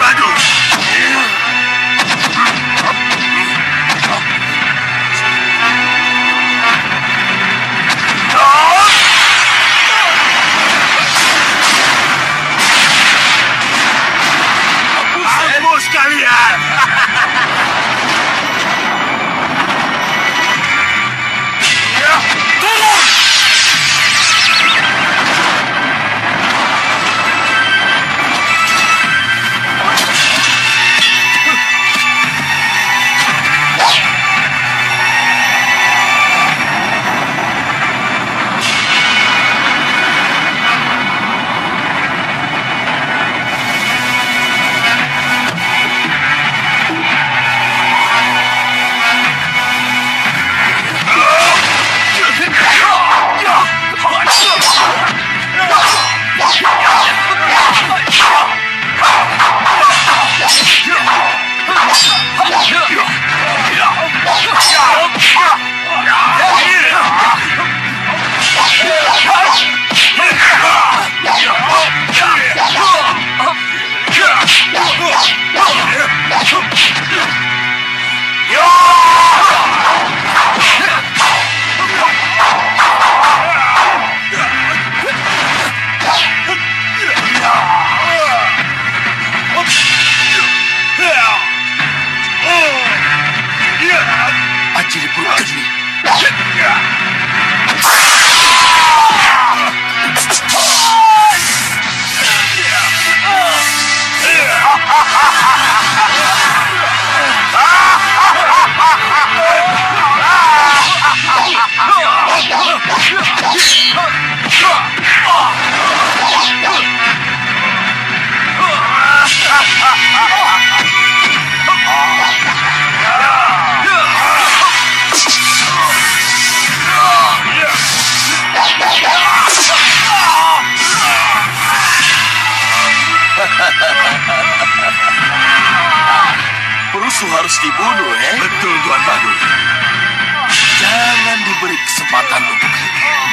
Madu. Hapus kalian. Perusuh harus dibunuh, Betul, Tuan Madu. Jangan diberi kesempatan untuk hidup.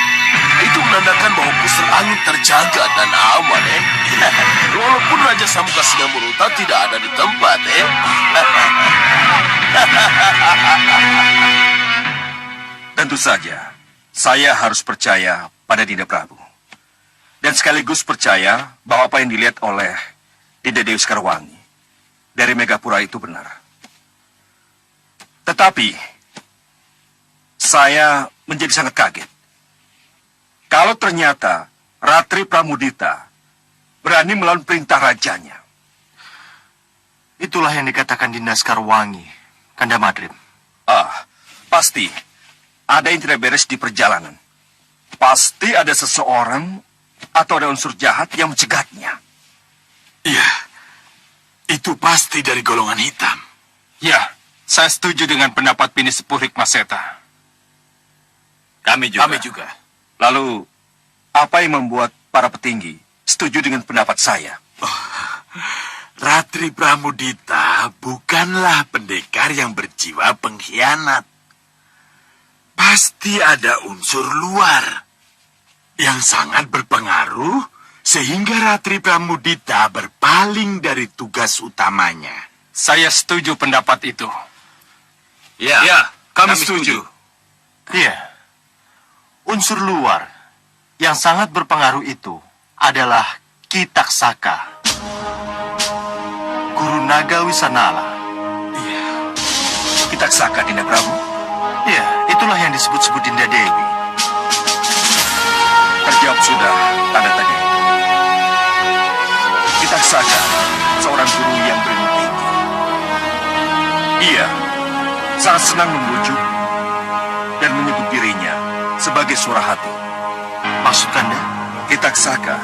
Itu menandakan bahwa pusar angin terjaga dan aman, Walaupun Raja Samuka Singamuruta tidak ada di tempat, Tentu saja, saya harus percaya pada Dinda Prabu. Dan sekaligus percaya bahwa apa yang dilihat oleh Dinda Dewi Sekarwangi dari Megapura itu benar. Tetapi, saya menjadi sangat kaget. Kalau ternyata Ratri Pramudita berani melawan perintah rajanya. Itulah yang dikatakan Dinda Sekarwangi, Kanda Madrim. Pasti ada yang tidak beres di perjalanan. Pasti ada seseorang atau ada unsur jahat yang mencegatnya. Iya, itu pasti dari golongan hitam. Ya, saya setuju dengan pendapat Bini Sepuh Hikmaseta. Kami juga. Lalu, apa yang membuat para petinggi setuju dengan pendapat saya? Ratri Pramudita bukanlah pendekar yang berjiwa pengkhianat. Pasti ada unsur luar yang sangat berpengaruh sehingga Ratri Pramudita berpaling dari tugas utamanya. Saya setuju pendapat itu. Ya, kami setuju. Iya. Unsur luar yang sangat berpengaruh itu adalah Kitaksaka, Guru Naga Wisanala. Iya. Kitaksaka, Dinda Prabu. Iya, itulah yang disebut-sebut Dinda Dewi. Terjawab sudah tanda tanya itu. Kitaksaka, seorang guru yang berilmu tinggi. Ia sangat senang membujuk dan menyebut dirinya sebagai suara hati. Maksud Kanda? Kitaksaka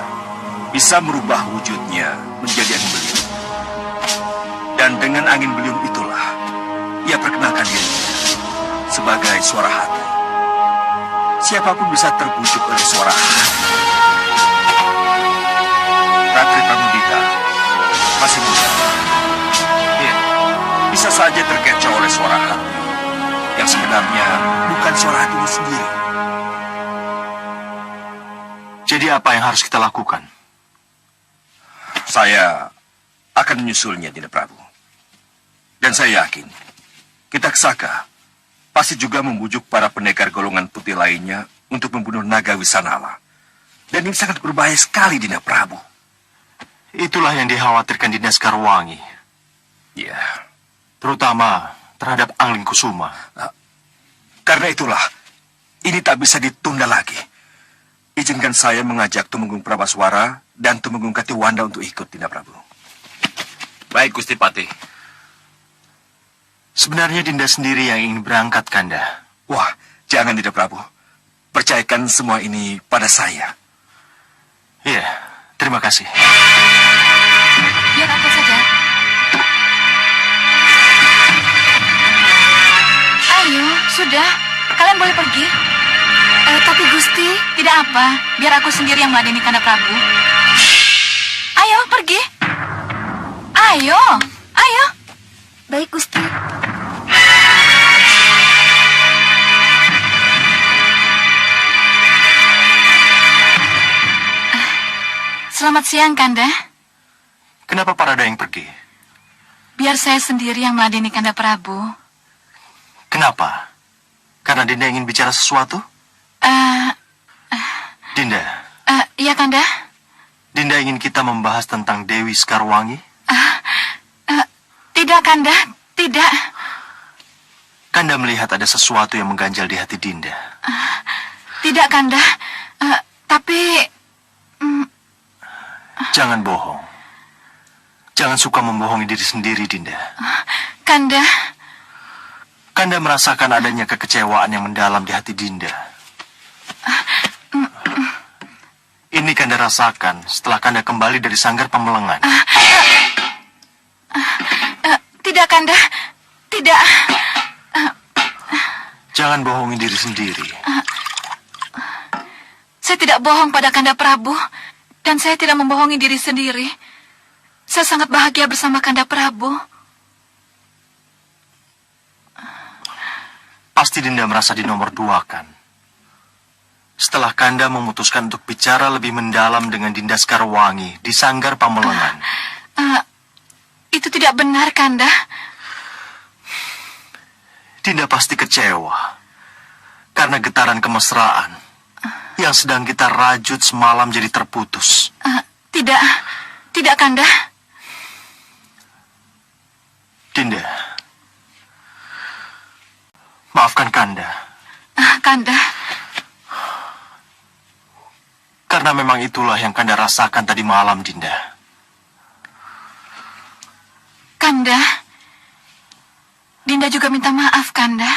bisa merubah wujudnya menjadi angin beliung. Dan dengan angin beliung itulah ia perkenalkan dirinya sebagai suara hati. Siapapun bisa terbujuk oleh suara hati. Ratri Pramudita masih muda. Iya. Bisa saja terkecoh oleh suara hati yang sebenarnya bukan suara hatimu sendiri. Jadi apa yang harus kita lakukan? Saya akan menyusulnya, Dinda Prabu. Dan saya yakin, Kitak Saka pasti juga membujuk para pendekar golongan putih lainnya untuk membunuh naga Wisanala. Dan ini sangat berbahaya sekali, Dinda Prabu. Itulah yang dikhawatirkan Dinda Sekarwangi. Ya, Terutama terhadap Angling Kusuma. karena itulah, ini tak bisa ditunda lagi. Izinkan saya mengajak Tumenggung Prabaswara dan Tumenggung Katiwanda untuk ikut, Dinda Prabu. Baik, Gusti Patih. Sebenarnya Dinda sendiri yang ingin berangkat, Kanda. Wah, jangan, Dinda Prabu. Percayakan semua ini pada saya. Iya, terima kasih. Biar aku saja. Ayo, sudah. Kalian boleh pergi. Tapi Gusti, tidak apa. Biar aku sendiri yang meladeni Kanda Prabu. Ayo, pergi. Ayo, ayo. Baik, Gusti. Selamat siang, Kanda. Kenapa Parada yang pergi? Biar saya sendiri yang meladeni Kanda Prabu. Kenapa? Karena Dinda ingin bicara sesuatu? Dinda, Iya, Kanda. Dinda ingin kita membahas tentang Dewi Sekarwangi? Tidak, Kanda. Tidak. Kanda melihat ada sesuatu yang mengganjal di hati Dinda. Tidak, Kanda. Tapi... Jangan bohong. Jangan suka membohongi diri sendiri, Dinda. Kanda... Kanda merasakan adanya kekecewaan yang mendalam di hati Dinda. Ini Kanda rasakan setelah Kanda kembali dari sanggar Pamelengan. Tidak, Kanda. Tidak. Jangan bohongi diri sendiri. Saya tidak bohong pada Kanda Prabu. Dan saya tidak membohongi diri sendiri. Saya sangat bahagia bersama Kanda Prabu. Pasti Dinda merasa dinomor dua kan? Setelah Kanda memutuskan untuk bicara lebih mendalam dengan Dinda Sekarwangi di sanggar Pamelengan. Itu tidak benar, Kanda. Dinda pasti kecewa karena getaran kemesraan yang sedang kita rajut semalam jadi terputus. Tidak. Tidak, Kanda. Dinda, maafkan Kanda. Kanda. Karena memang itulah yang Kanda rasakan tadi malam, Dinda. Kanda. Dinda juga minta maaf, Kanda.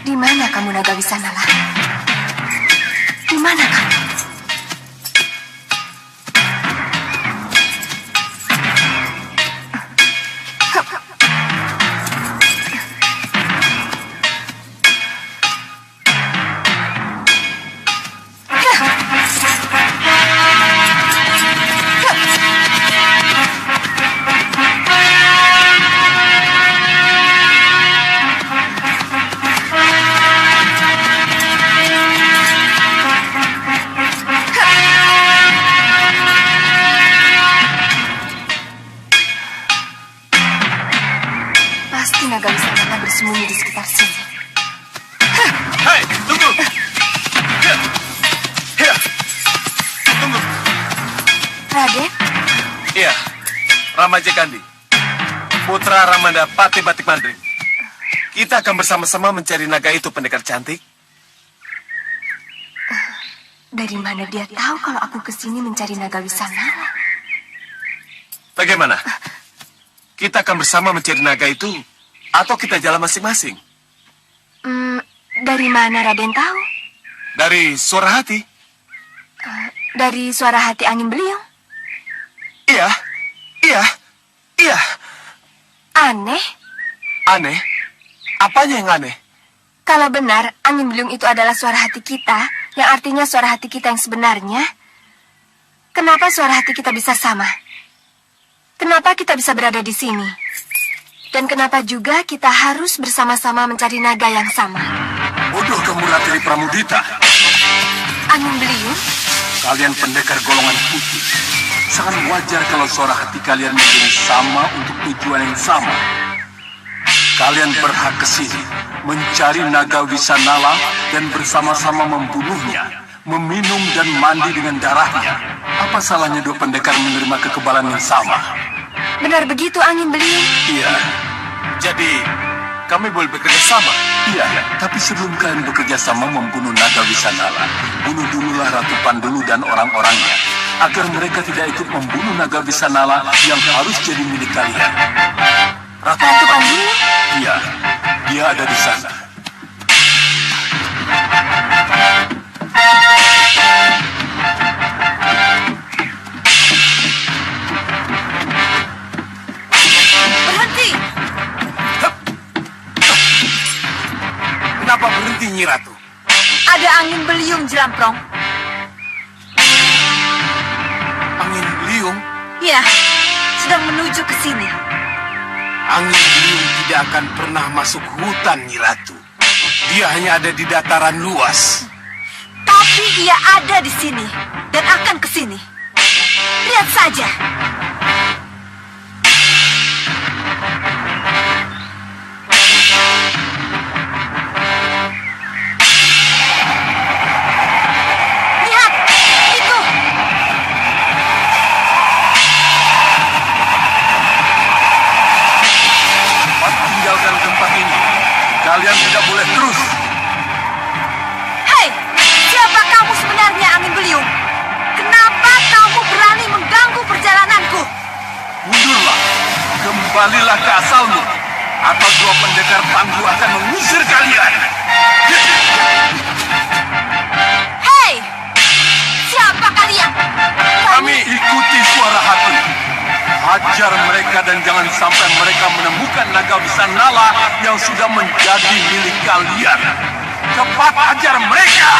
Di mana kamu, Naga Wisanala? Di mana kamu? Pasti Naga Wisanala bersembunyi di sekitar sini. Hei, tunggu! Tunggu. Raden, Iya, Ramaja Kandi. Putra Ramanda Pati Batik Mandring. Kita akan bersama-sama mencari naga itu, pendekar cantik. dari mana dia tahu kalau aku kesini mencari Naga Wisanala? Bagaimana? Kita akan bersama mencari naga itu, atau kita jalan masing-masing? Dari mana Raden tahu? Dari suara hati? Dari suara hati angin beliung. Iya, iya, iya. Aneh. Aneh? Apanya yang aneh? Kalau benar angin beliung itu adalah suara hati kita, yang artinya suara hati kita yang sebenarnya. Kenapa suara hati kita bisa sama? Kenapa kita bisa berada di sini? Dan kenapa juga kita harus bersama-sama mencari naga yang sama? Bodoh kamu Ratri Pramudita. Angin beliung? Kalian pendekar golongan putih. Sangat wajar kalau suara hati kalian menjadi sama untuk tujuan yang sama. Kalian berhak ke sini, mencari naga Wisanala dan bersama-sama membunuhnya, meminum dan mandi dengan darahnya. Apa salahnya dua pendekar menerima kekebalan yang sama? Benar begitu, Angin Beliung. Iya. Jadi, kami boleh bekerja sama. Iya, tapi sebelum kalian bekerja sama membunuh naga Wisanala, bunuh dululah Ratu Pandulu dan orang-orangnya, agar mereka tidak ikut membunuh naga Wisanala yang harus jadi milik kalian. Ratu Pandulu? Iya, dia ada di sana. Berhenti! Kenapa berhenti, Nyi Ratu? Ada angin beliung, Jelamprong. Angin beliung? Ya, sedang menuju ke sini. Angin beliung tidak akan pernah masuk hutan, Nyi Ratu. Dia hanya ada di dataran luas. Tapi ia ada di sini dan akan ke sini. Lihat saja. Lihat, itu. Cepat tinggalkan tempat ini. Kalian tidak boleh terus. Hei, siapa kamu sebenarnya, angin beliung? Kenapa kamu berani mengganggu perjalananku? Mundurlah. Kembalilah ke asalmu. Atau dua pendekar tangguh akan mengusir kalian. Hei, siapa kalian? Kami ikuti suara hati. Hajar mereka dan jangan sampai mereka menemukan naga Wisanala yang sudah menjadi milik kalian. Cepat hajar mereka!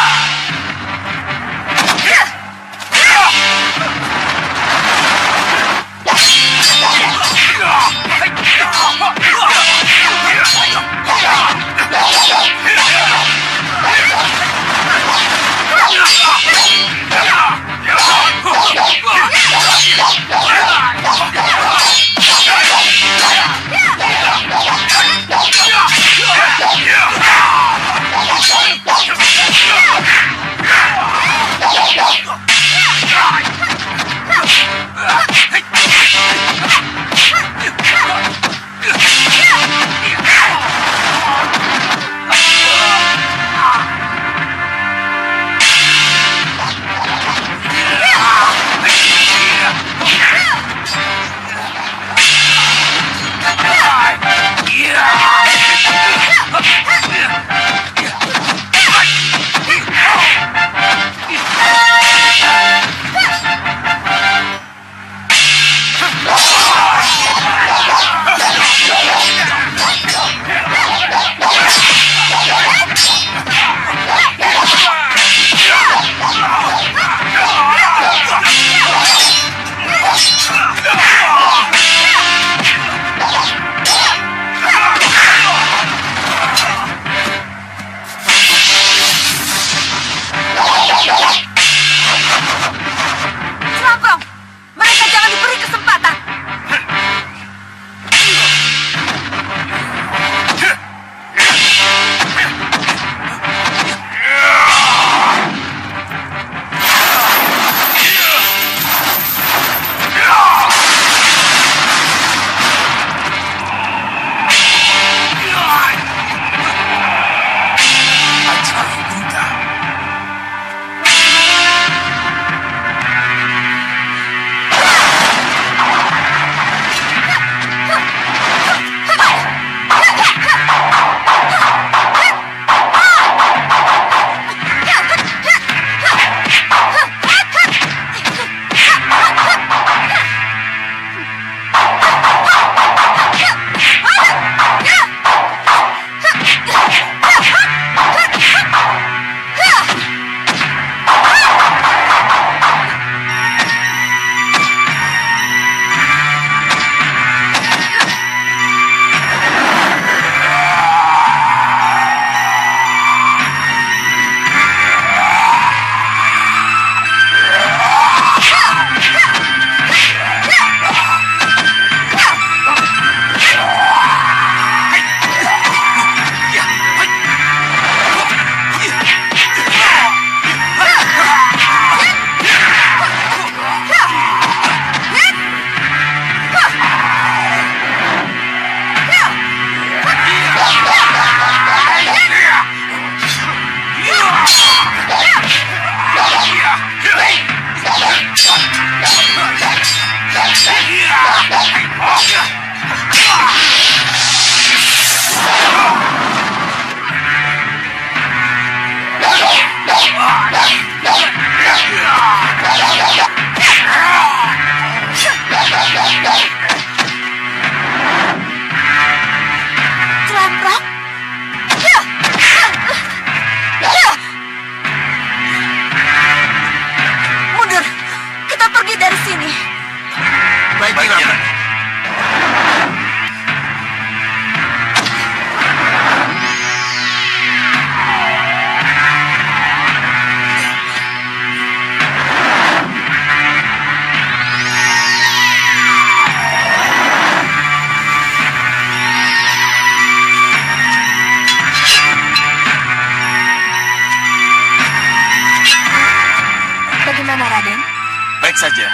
baik-baik saja.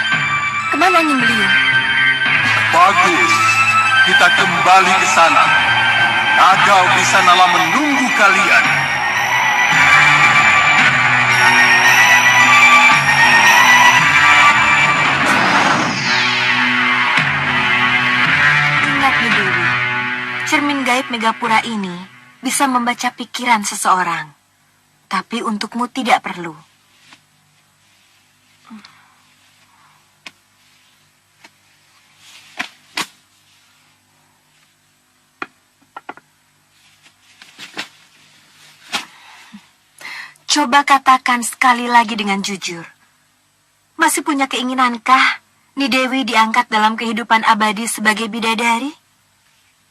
Kemana Angin Beliung? Bagus. Kita kembali ke sana. Nagau di sanalah menunggu kalian. Ingat nih Dewi, cermin gaib Megapura ini bisa membaca pikiran seseorang. Tapi untukmu tidak perlu. Coba katakan sekali lagi dengan jujur. Masih punya keinginankah Nidewi diangkat dalam kehidupan abadi sebagai bidadari?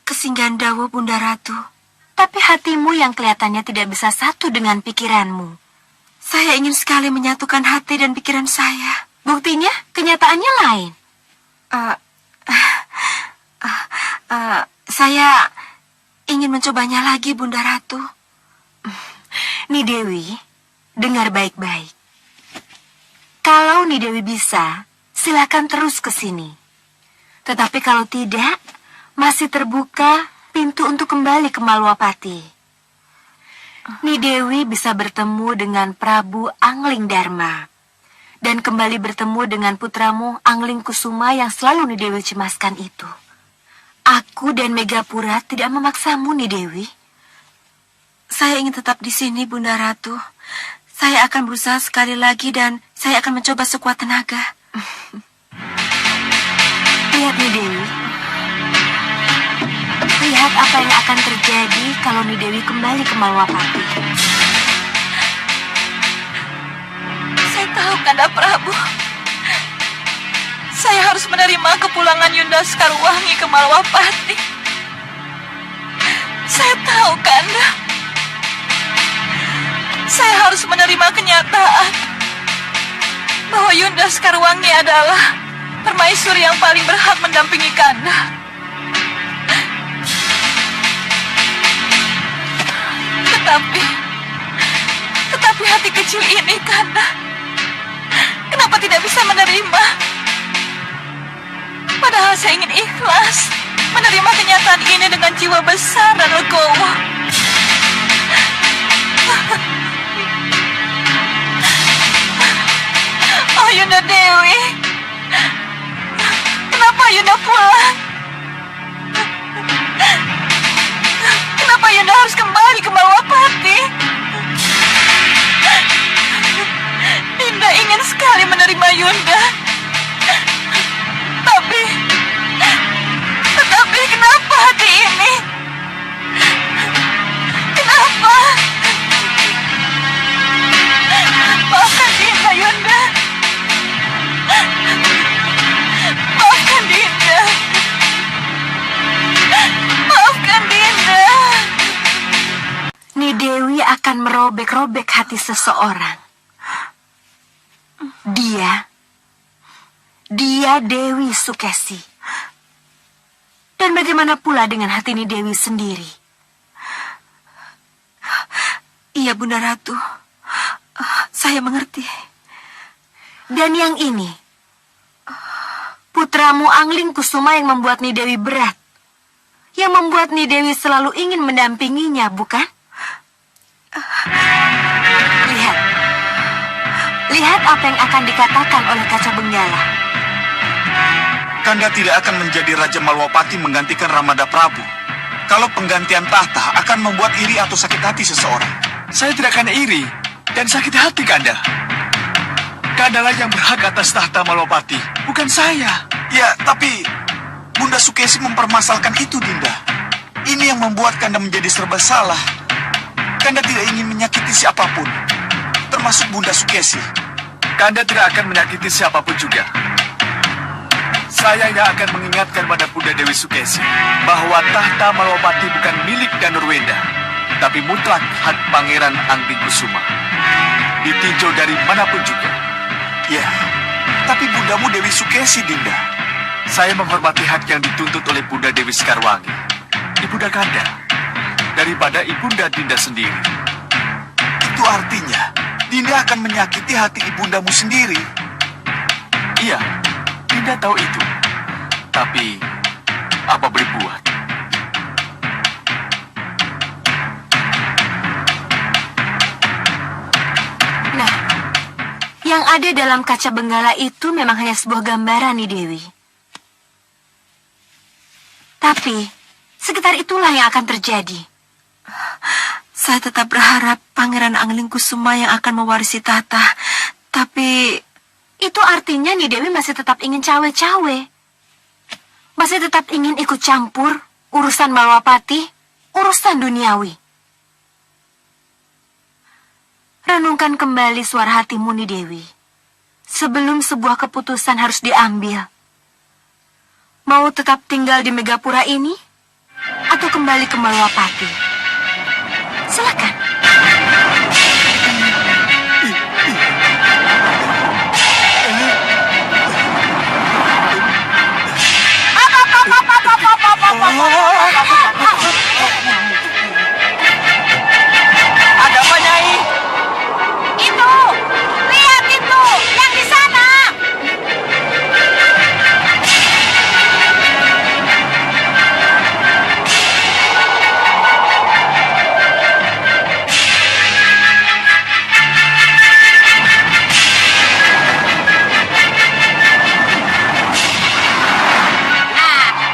Kesinggahan Dawo, Bunda Ratu. Tapi hatimu yang kelihatannya tidak bisa satu dengan pikiranmu. Saya ingin sekali menyatukan hati dan pikiran saya. Buktinya, kenyataannya lain. Saya ingin mencobanya lagi, Bunda Ratu. Nidewi, dengar baik-baik. Kalau Nidewi bisa, silakan terus ke sini. Tetapi kalau tidak, masih terbuka pintu untuk kembali ke Malwapati. Nidewi bisa bertemu dengan Prabu Angling Dharma. Dan kembali bertemu dengan putramu Angling Kusuma yang selalu Nidewi cemaskan itu. Aku dan Megapura tidak memaksamu, Nidewi. Saya ingin tetap di sini, Bunda Ratu. Saya akan berusaha sekali lagi dan saya akan mencoba sekuat tenaga. Lihat, Nidewi. Lihat apa yang akan terjadi kalau Nidewi kembali ke Malwapati. Saya tahu, Kanda Prabu. Saya harus menerima kepulangan Yunda Sekarwangi ke Malwapati. Saya tahu, Kanda. Saya harus menerima kenyataan bahwa Yunda Sekarwangi adalah permaisuri yang paling berhak mendampingi Kanda. Tetapi hati kecil ini, Kanda, kenapa tidak bisa menerima? Padahal saya ingin ikhlas menerima kenyataan ini dengan jiwa besar dan legowo. Oh, Yunda Dewi, kenapa Yunda pulang? Kenapa Yunda harus kembali ke Malwapati? Dinda ingin sekali menerima Yunda. Tetapi kenapa hati ini? Kenapa? Maafkan Dinda, Yunda. Maafkan Dinda. Maafkan Dinda. Nidewi akan merobek-robek hati seseorang. Dia Dewi Sukesi. Dan bagaimana pula dengan hati Nidewi sendiri? Iya, Bunda Ratu. Saya mengerti. Dan yang ini, putramu Angling Kusuma yang membuat Nidewi berat. Yang membuat Nidewi selalu ingin mendampinginya, bukan? Lihat apa yang akan dikatakan oleh Kaca Benggala. Kanda tidak akan menjadi Raja Malwapati menggantikan Ramada Prabu. Kalau penggantian tahta akan membuat iri atau sakit hati seseorang. Saya tidak akan iri dan sakit hati, Kanda. Kandalah yang berhak atas tahta Malwapati, bukan saya. Ya, tapi Bunda Sukesi mempermasalahkan itu, Dinda. Ini yang membuat Kanda menjadi serba salah. Kanda tidak ingin menyakiti siapapun, termasuk Bunda Sukesi. Kanda tidak akan menyakiti siapapun juga. Saya yang akan mengingatkan pada Bunda Dewi Sukesi bahwa tahta Malwapati bukan milik Danurwenda, tapi mutlak hak Pangeran Angling Kusuma. Ditinjau dari manapun juga. Ya, tapi bundamu Dewi Sukesi, Dinda. Saya menghormati hak yang dituntut oleh Bunda Dewi Sekarwangi, Ibunda Kanda, daripada Ibunda Dinda sendiri. Itu artinya Dinda akan menyakiti hati ibundamu sendiri. Iya, Dinda tahu itu. Tapi, apa boleh buat? Nah, yang ada dalam kaca benggala itu memang hanya sebuah gambaran nih Dewi. Tapi, sekitar itulah yang akan terjadi. Saya tetap berharap Pangeran Anglingkusuma yang akan mewarisi tahta. Tapi itu artinya nih Dewi masih tetap ingin cawe-cawe. Masih tetap ingin ikut campur urusan Malwapati, urusan duniawi. Renungkan kembali suara hatimu nih Dewi. Sebelum sebuah keputusan harus diambil. Mau tetap tinggal di Megapura ini? Atau kembali ke Malwapati? Silakan. Ada apa, Nyai? Itu! Lihat itu! Yang di sana!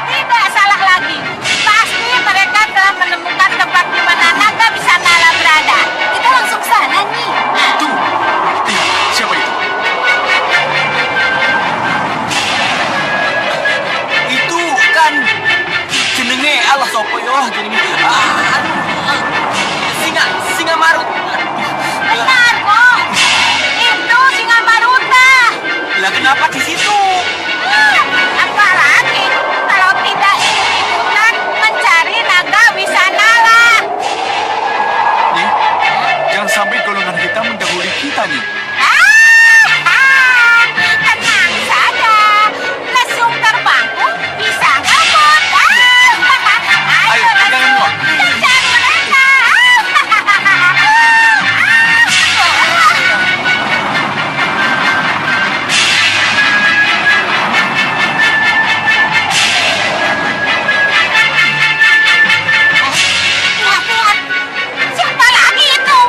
Tidak salah lagi. Pasti mereka telah menemukan tempat di mana naga bisa nala berada. Kita langsung sana nih. Tuh. Siapa itu? Itu kan jenenge Allah sopo yo jenenge. Singa marut. Benar kok. Itu singa maruta. Lah kenapa di situ? Apalagi kalau tidak ikut-ikutan mencari naga bisa nala. Nih, jangan sampai golongan hitam mendahului kita nih. Tenang saja. Lesung terbangku bisa ngebut. Ayo, jangan muak. Kejar mereka. Lihat-lihat. Siapa lagi itu?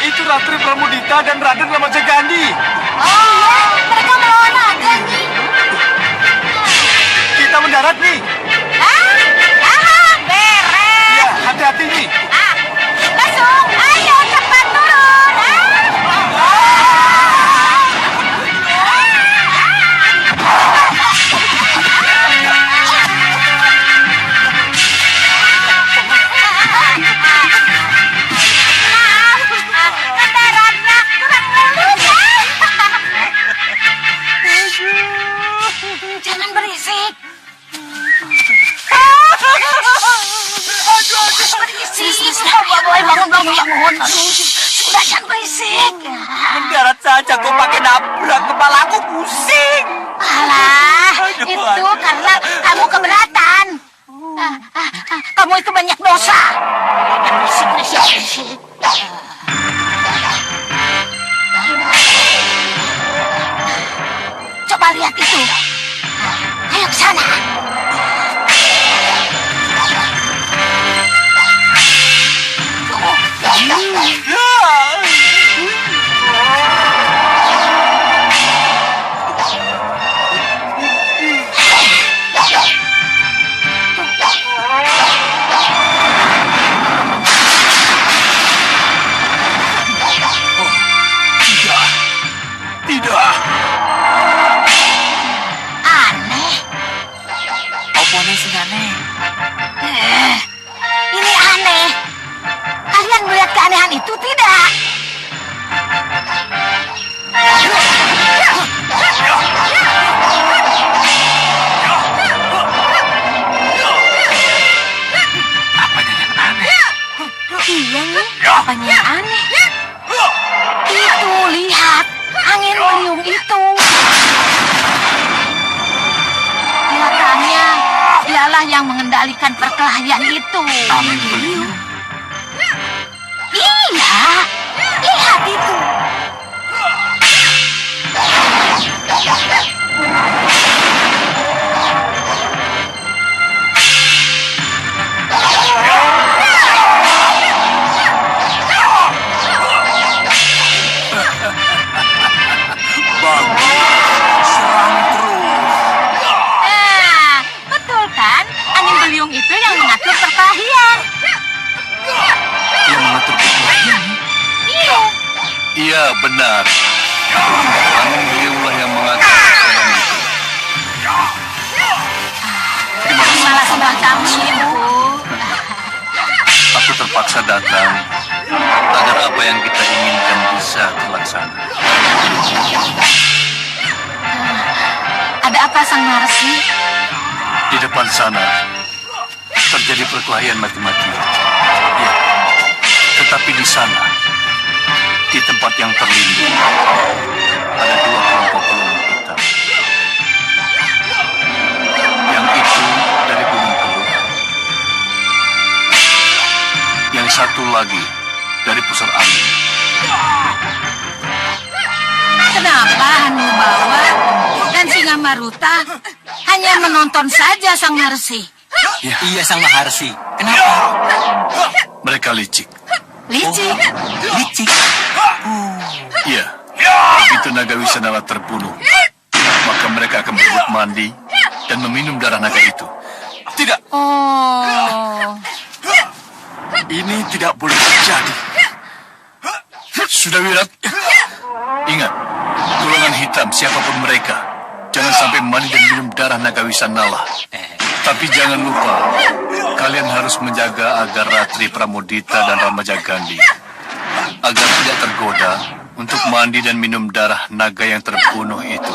Itu Ratri Pramudita dan Raden Ramajagandhi. Oh, mereka melawan naga nih. Kita mendarat nih. Beres. Ya, hati-hati nih. Langsung, ayo cepat turun. Mendaratnya kurang mulus. Jangan berisik. Bangun. Sudah, jangan berisik. Mendarat saja kok pakai nabrak kepalaku pusing. Alah, itu karena kamu keberatan. Kamu itu banyak dosa. Berisik. Coba lihat itu. Ayo ke sana. Tidak. Aneh. Apa nih sing aneh? Ini aneh. Kalian melihat keanehan itu tidak? Apanya yang aneh? Iya nih, apanya yang aneh? Itu, lihat. Angin meliung itu. Kelihatannya dialah yang mengendalikan perkelahian itu. Angin beliung. Iya. Lihat itu. Betul kan? Angin beliung itu yang mengatur perkelahian. Yang mengatur perkelahian. Iya. Iya, benar. Angin beliunglah yang mengatur perkelahian itu. Terimalah sembah kami, Empu. Aku terpaksa datang agar apa yang kita inginkan bisa terlaksana. Ada apa, Sang Narsi? Di depan sana terjadi perkelahian mati-matian. Ya, tetapi di sana, di tempat yang terlindung, ada dua kelompok peluru hitam. Yang itu dari Gunung Teluk. Yang satu lagi dari pusar angin. Kenapa Hanubawa dan Singa Maruta hanya menonton saja Sang Narsi? Ya, Iya, Sang Maharsi. Kenapa? mereka licik. Licik. Licik. Iya, begitu naga Wisanala terbunuh, maka mereka akan berebut mandi dan meminum darah naga itu. Tidak, Oh. ini tidak boleh terjadi. Sudah Wirat, ingat, golongan hitam siapapun mereka, jangan sampai mandi dan minum darah naga Wisanala. Tapi jangan lupa, kalian harus menjaga agar Ratri Pramodita dan Ramajagandhi agar tidak tergoda untuk mandi dan minum darah naga yang terbunuh itu.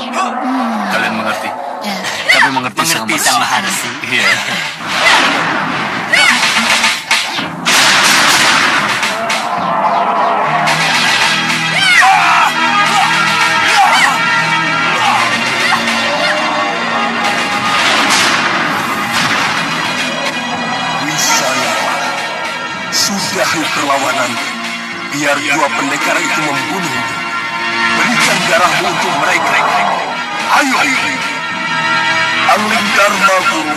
Kalian mengerti? Kami mengerti, Mengerti, Sang Maharsi. Iya. Sudahi perlawanan. Biar dua pendekar itu membunuh. Berikan darahmu untuk mereka. Ayo. Angling Dharma, Guru.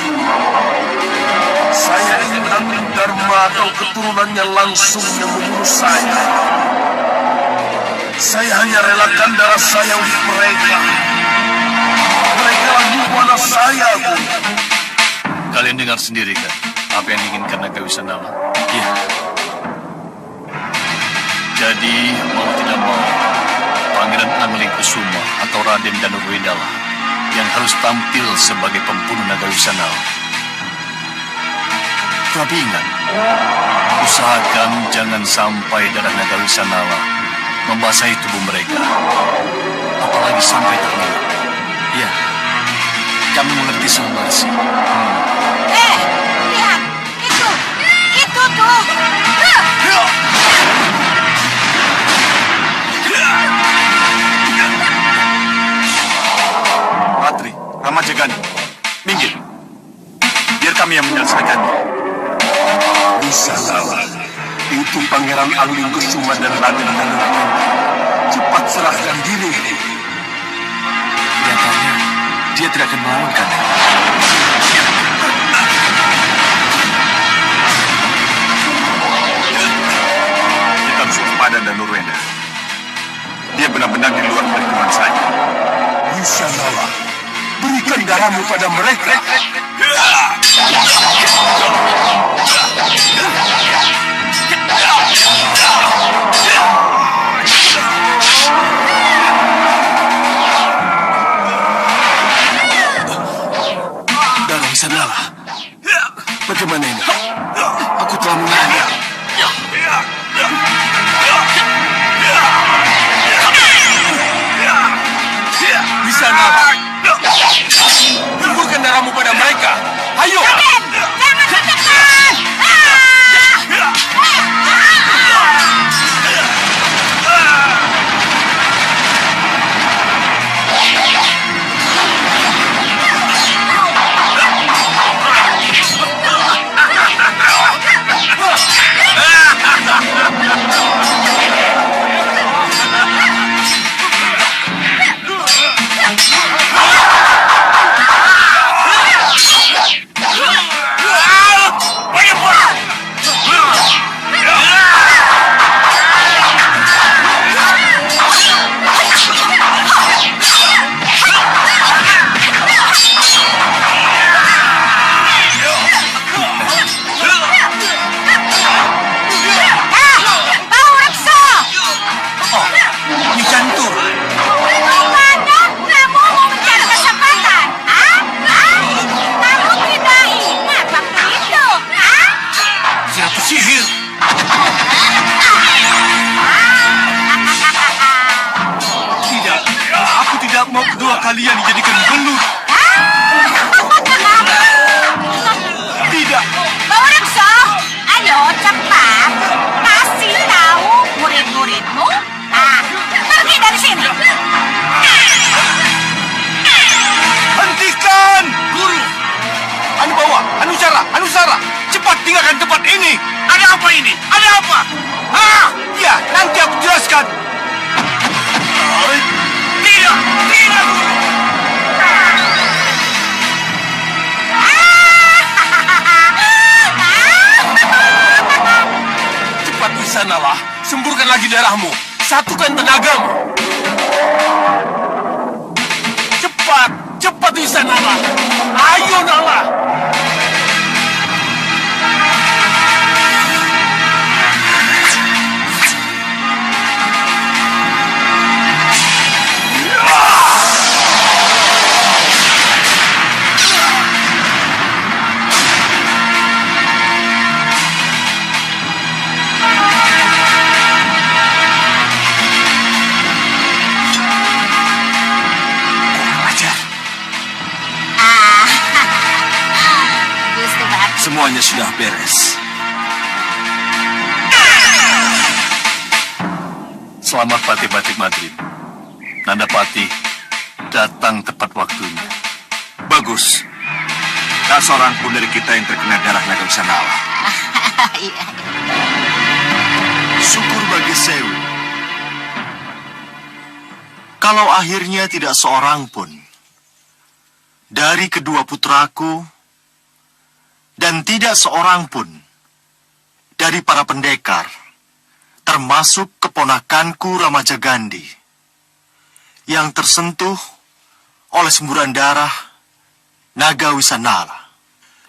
Saya ingin Angling Dharma atau keturunannya langsung yang membunuh saya. Saya hanya relakan darah saya untuk mereka. Mereka lagi buana saya, Guru. Kalian dengar sendiri kan apa yang diinginkan naga Wisanala? Iya. Jadi, mau tidak mau, Pangeran Angling Kusuma atau Raden Danurwendala yang harus tampil sebagai pembunuh naga Wisanala. Tapi ingat, usahakan jangan sampai darah naga Wisanala membasahi tubuh mereka. Apalagi sampai terlelap. Ya, kami mengerti, Sang Maharsi. Lihat, itu tuh. Ratri, Ramajagandhi, minggir. Biar kami yang menyelesaikannya. Wisanala, itu Pangeran Angling Kusuma dan Raden Danurwendala. Cepat serahkan diri. Kelihatannya dia tidak akan melawan kami. Kita harus waspada Danurwendala. Dia benar-benar di luar perhitungan saja. Wisanala, berikan darahmu pada mereka. Darah Wisanala. Bagaimana ini? Aku telah mengalir. Wisanala, tumpulkan darahmu pada mereka. Ayo. Jangan mendekat. berakhir. Tidak, aku tidak mau kedua kalian dijadikan belut. Tidak, Bawa Rekso, ayo cepat. Kasih tahu murid-muridmu. Pergi dari sini. hentikan! Guru, Anu bawa, anu Sara, cepat tinggalkan tempat ini. ada apa ini? Ada apa? Ya, nanti aku jelaskan. Tidak, tidak, Guru. Cepat di sanalah, semburkan lagi darahmu. Satukan tenagamu. Cepat di sanalah. Ayo, Nala. Gusti Prabu. Semuanya sudah beres. Selamat Patih Batik Madrid. Nandapati datang tepat waktunya. Bagus. Tak seorang pun dari kita yang terkena darah naga Wisanala. Syukur bagi Sewu. Kalau akhirnya tidak seorang pun dari kedua putraku dan tidak seorang pun dari para pendekar, termasuk keponakanku Ramajagandhi, yang tersentuh oleh semburan darah naga Wisanala.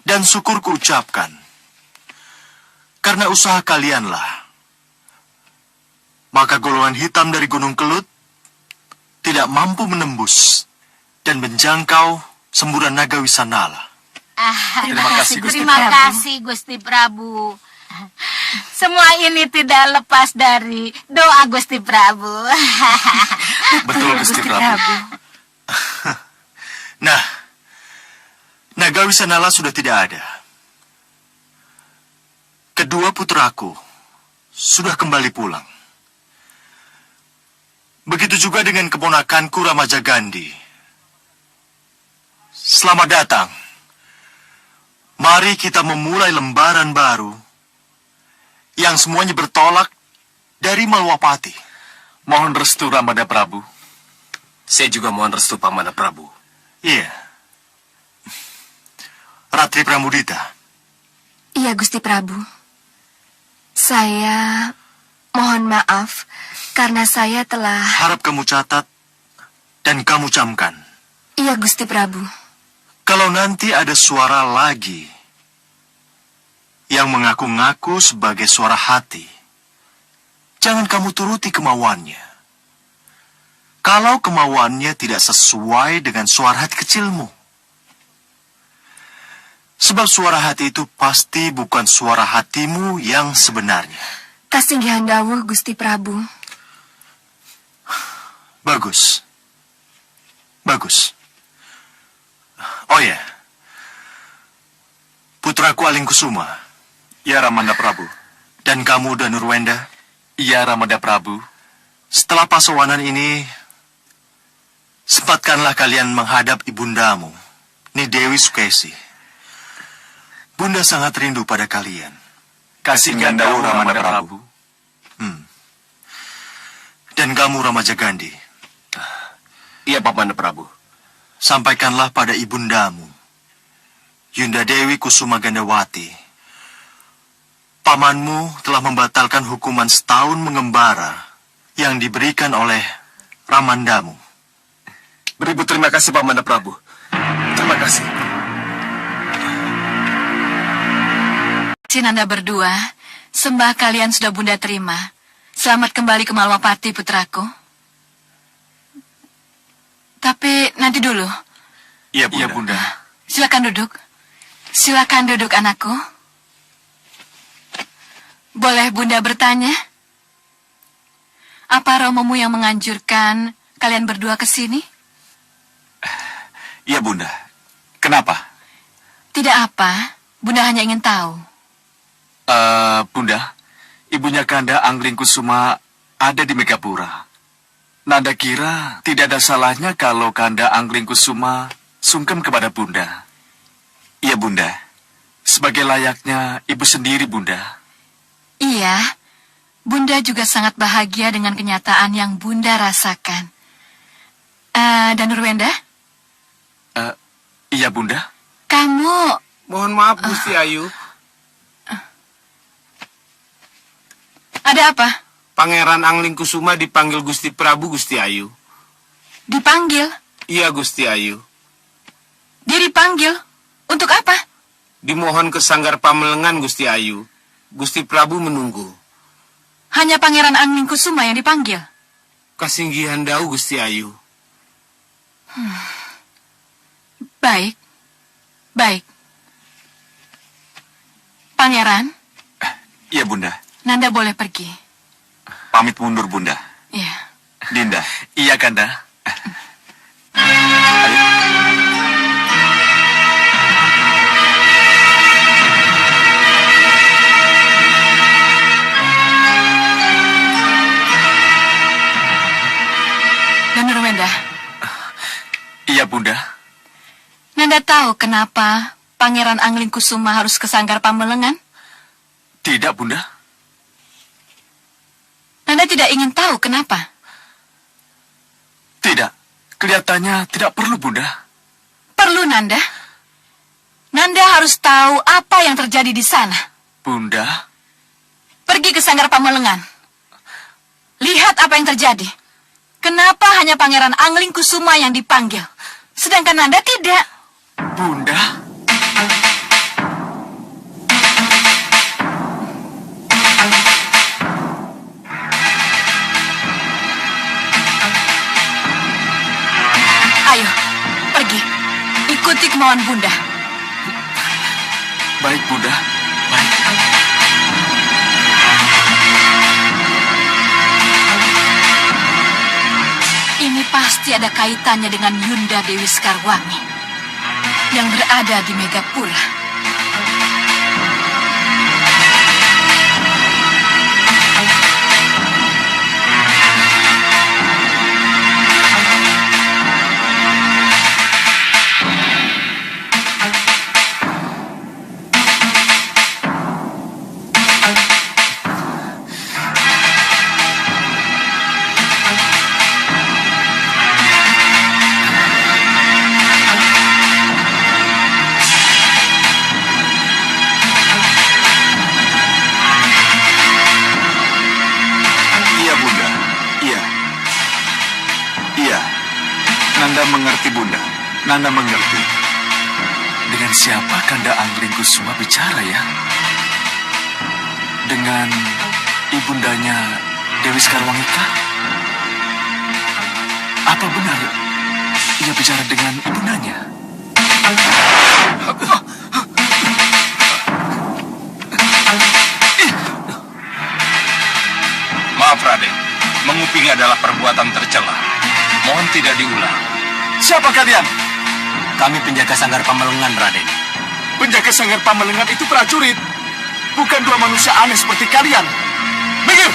Dan syukur kuucapkan, karena usaha kalianlah, maka golongan hitam dari Gunung Kelut tidak mampu menembus dan menjangkau semburan naga Wisanala. Terima kasih Gusti Prabu. Semua ini tidak lepas dari doa Gusti Prabu. Betul, Gusti Prabu. Nah, naga Wisanala sudah tidak ada. Kedua putraku sudah kembali pulang. Begitu juga dengan keponakanku Ramajagandhi. Selamat datang. Mari kita memulai lembaran baru yang semuanya bertolak dari Malwapati. Mohon restu Ramada Prabu. Saya juga mohon restu Pamana Prabu. Iya. Ratri Pramudita. Iya, Gusti Prabu. Saya mohon maaf karena saya telah... Harap kamu catat dan kamu camkan. Iya, Gusti Prabu. Kalau nanti ada suara lagi yang mengaku-ngaku sebagai suara hati, jangan kamu turuti kemauannya. Kalau kemauannya tidak sesuai dengan suara hati kecilmu. Sebab suara hati itu pasti bukan suara hatimu yang sebenarnya. Kasinggihan dawuh, Gusti Prabu. Bagus. Bagus. Oh ya. Putraku Alingkusuma. Ya Ramada Prabu. Dan kamu Danurwenda. Ya Ramada Prabu. Setelah pasawanan ini, sempatkanlah kalian menghadap ibundamu, Ni Dewi Sukesi. Bunda sangat rindu pada kalian. Kasih gandau Ramada Prabu. Dan kamu Ramajagandhi, Iya, Pamana Prabu. sampaikanlah pada ibundamu, Yunda Dewi Kusuma Gandawati. Pamanmu telah membatalkan hukuman setahun mengembara yang diberikan oleh Ramandamu. Beribu terima kasih, Pamana Prabu. Terima kasih. Cinanda berdua, sembah kalian sudah Bunda terima. Selamat kembali ke Malwapati, putraku. Tapi nanti dulu. Iya Bunda. Iya, Bunda. Silakan duduk. Silakan duduk, anakku. Boleh Bunda bertanya? Apa romomu yang menganjurkan kalian berdua ke sini? Iya, Bunda. Kenapa? Tidak apa, Bunda hanya ingin tahu. Bunda, ibunya Kanda Angling Kusuma ada di Megapura. Nanda kira tidak ada salahnya kalau Kanda Angling Kusuma sungkem kepada Bunda. Iya, Bunda. Sebagai layaknya ibu sendiri, Bunda. Iya, Bunda juga sangat bahagia dengan kenyataan yang Bunda rasakan. Dan Nurwenda, Iya, Bunda. kamu... Mohon maaf, Gusti Ayu. Ada apa? Pangeran Angling Kusuma dipanggil Gusti Prabu, Gusti Ayu. Dipanggil? Iya, Gusti Ayu. Dia dipanggil? Untuk apa? Dimohon ke Sanggar Pamelengan, Gusti Ayu. Gusti Prabu menunggu. Hanya Pangeran Angling Kusuma yang dipanggil? Kasinggihan Dau, Gusti Ayu. Baik. Baik. Pangeran, Iya, Bunda. Nanda boleh pergi. Pamit mundur, Bunda. Iya. Dinda. Iya, Kanda. Dan Nurwenda, Iya, Bunda. Nanda tahu kenapa Pangeran Angling Kusuma harus ke Sanggar Pamelengan? Tidak, Bunda. Nanda tidak ingin tahu kenapa. Tidak. Kelihatannya tidak perlu, Bunda. Perlu, Nanda. Nanda harus tahu apa yang terjadi di sana. Bunda. Pergi ke Sanggar Pamelengan. Lihat apa yang terjadi. Kenapa hanya Pangeran Angling Kusuma yang dipanggil, sedangkan Nanda tidak? Bunda. Ayo, pergi. Ikuti kemauan Bunda. Baik, Bunda. Baik. Ini pasti ada kaitannya dengan Yunda Dewi Sekarwangi yang berada di Megapura. Iya, Bunda. Iya. Iya. Nanda mengerti, Bunda. Nanda mengerti. Dengan siapa Kanda Angling Kusuma bicara ya? Dengan ibundanya Dewi Sekarwangi kah? Apa benar ia bicara dengan ibundanya? Maaf, Raden. Menguping adalah perbuatan tercela. Mohon tidak diulang. Siapa kalian? Kami penjaga Sanggar Pamelengan, Raden. Penjaga Sanggar Pamelengan itu prajurit, bukan dua manusia aneh seperti kalian. Minggir!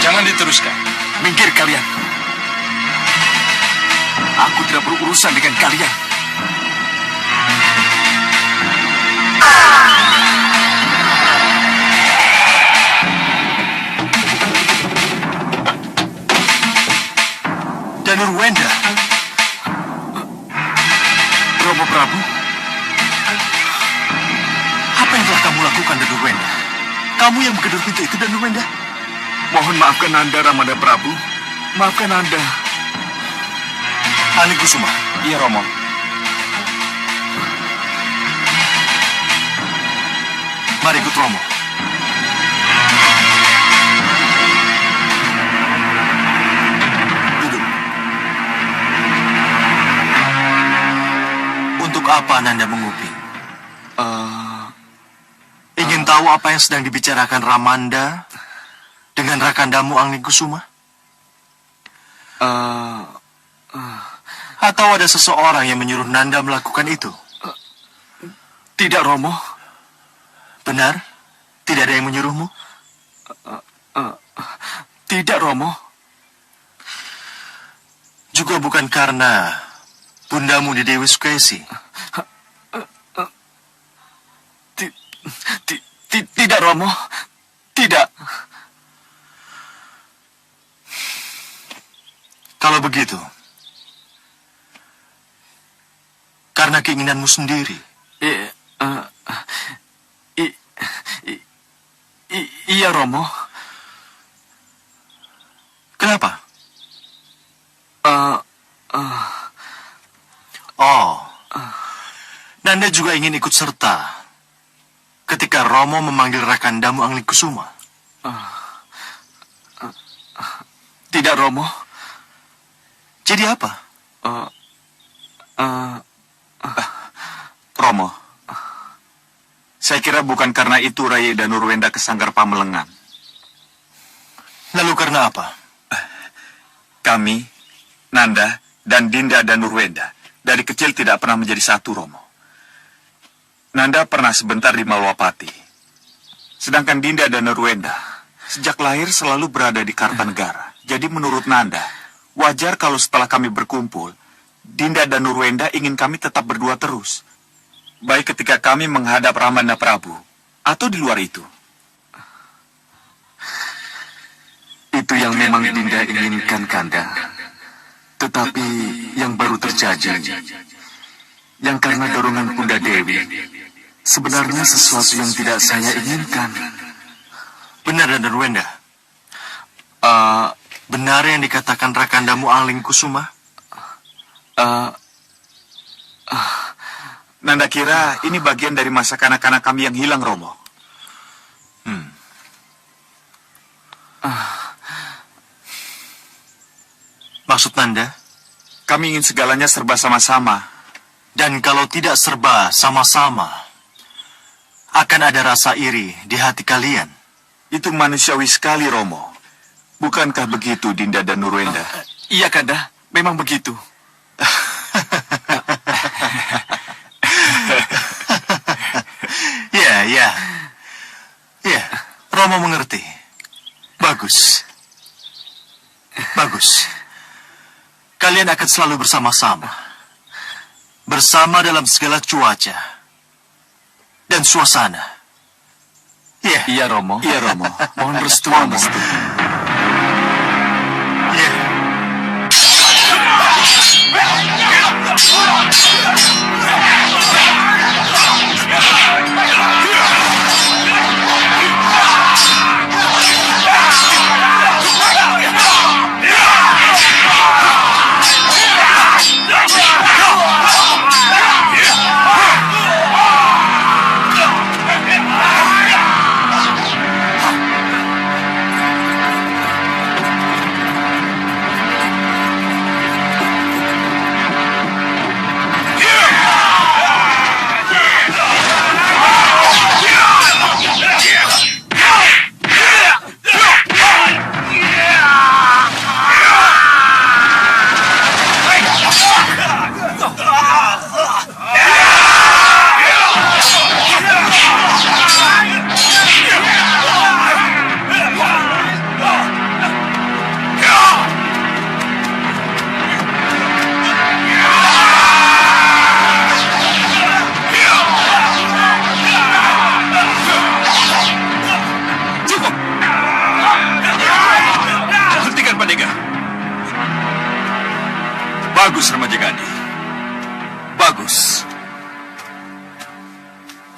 Jangan diteruskan. Minggir kalian. Aku tidak berurusan dengan kalian. Prabu. Apa yang telah kamu lakukan, Danurwenda? Kamu yang menggedor pintu itu, Danurwenda? Mohon maafkan Anda, Ramanda Prabu. Maafkan Anda. Anggusuma. Iya, Romo. Mari ikut Romo. Duduk. Untuk apa Nanda menguping? Ingin tahu apa yang sedang dibicarakan Ramanda dengan Rakandamu Anggusuma? Atau ada seseorang yang menyuruh Nanda melakukan itu? Tidak, Romo. Benar? Tidak ada yang menyuruhmu? Tidak, Romo. Juga bukan karena bundamu di Dewi Sukesi. Tidak, Romo. Tidak. Kalau begitu, karena keinginanmu sendiri. Iya, Romo. Kenapa? Nanda juga ingin ikut serta ketika Romo memanggil Rakandamu Anggusuma. Tidak, Romo. Jadi apa? Romo, saya kira bukan karena itu Rai Danurwenda ke Sanggar Pamelengan. Lalu karena apa? Kami, Nanda, dan Dinda Danurwenda dari kecil tidak pernah menjadi satu, Romo. Nanda pernah sebentar di Malwapati. Sedangkan Dinda Danurwenda sejak lahir selalu berada di Kartanegara. Jadi menurut Nanda, wajar kalau setelah kami berkumpul, Dinda Danurwenda ingin kami tetap berdua terus. Baik ketika kami menghadap Ramanda Prabu, atau di luar itu. Itu yang memang Dinda inginkan, Kanda. Tetapi yang baru terjadi, yang karena dorongan Bunda Dewi, sebenarnya sesuatu yang tidak saya inginkan. Benar, Danurwenda? Benar yang dikatakan Rakandamu Anggusuma? Nanda kira ini bagian dari masa kanak-kanak kami yang hilang, Romo. Maksud Nanda? Kami ingin segalanya serba sama-sama. Dan kalau tidak serba sama-sama, akan ada rasa iri di hati kalian. Itu manusiawi sekali, Romo. Bukankah begitu, Dinda Danurwenda? Iya, Kanda. Memang begitu. Ya, Romo mengerti. Bagus. Kalian akan selalu bersama-sama. Bersama dalam segala cuaca dan suasana. Iya, Romo. Mohon restu, Romo.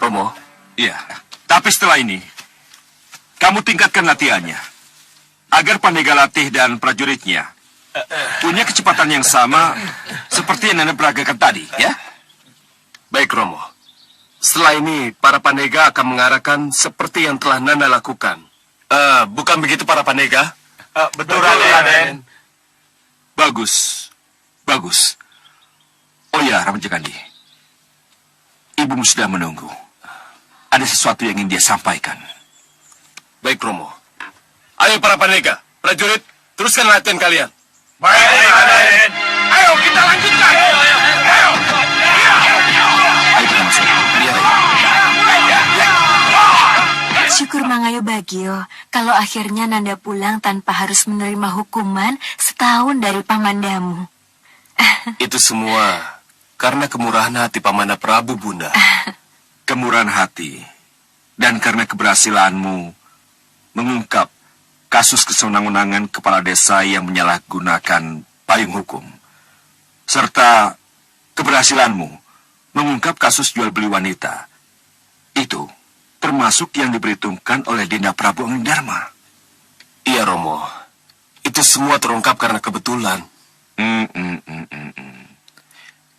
Romo, Iya, tapi setelah ini, kamu tingkatkan latihannya. Agar Pandega Latih dan prajuritnya punya kecepatan yang sama seperti yang Nanda peragakan tadi, ya? baik Romo. Setelah ini, para Pandega akan mengarahkan seperti yang telah Nanda lakukan. Bukan begitu para Pandega? Betul, Raden. Bagus, bagus. Oh ya, Ramajagandi. Ibumu sudah menunggu. Ada sesuatu yang ingin dia sampaikan. Baik Romo. Ayo para Pandega, prajurit, teruskan latihan kalian. Baik, Raden. Ayo kita lanjutkan. Ayo. Ayo kita masuk. Syukur Mangayo Bagio, kalau akhirnya Nanda pulang tanpa harus menerima hukuman setahun dari pamandamu. Itu semua karena kemurahan hati Pamana Prabu, Bunda. Kemurahan hati dan karena keberhasilanmu mengungkap kasus kesenangan kepala desa yang menyalahgunakan payung hukum, serta keberhasilanmu mengungkap kasus jual beli wanita. Itu termasuk yang diperhitungkan oleh Dinda Prabu Anggindharma. Iya Romo, itu semua terungkap karena kebetulan.